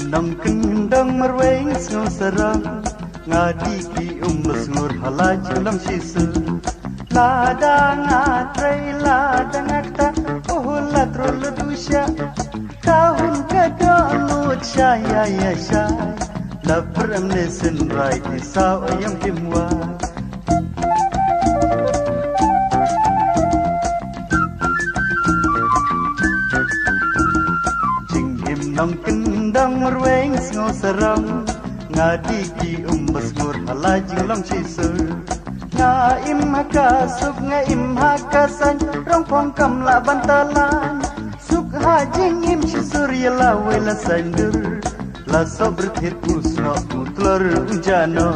nong kendang merweng snow serang ngadi ki mesngur halaj lam sisu ladang atrai ladang akta ohla trol dusya tahun kadonut syaya ya syai la pramne sin right saw ayam kimwa nong kendang merweng snow serang ngadi ki mesngur halaj lam sisu nga im haka suk nga im haka san rong phong kam la bantalan suk hajing im surya la wela sandur la sabr thir usno utlor ujano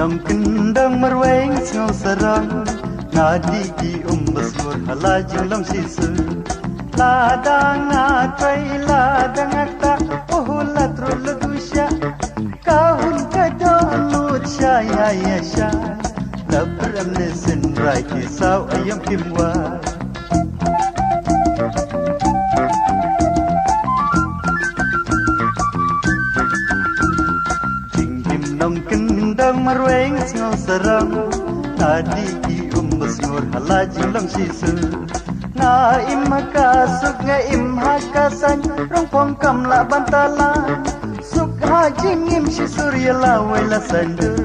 nong kendang merweng snow serang ngadi ki mesngur halaj lam sisu ladang atrai ladang akta ohla trul dusya kahun kadonut syaya ya syai labram ne sin rai ki saw ayam kimwa nong kendang merweng snow serang ngadi ki mesngur halaj lam sisu nga im haka suk nga im haka san rong phong kam la bantalan suk hajing im surya la wela sandur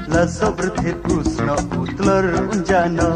la sabr thir usno utlor unjano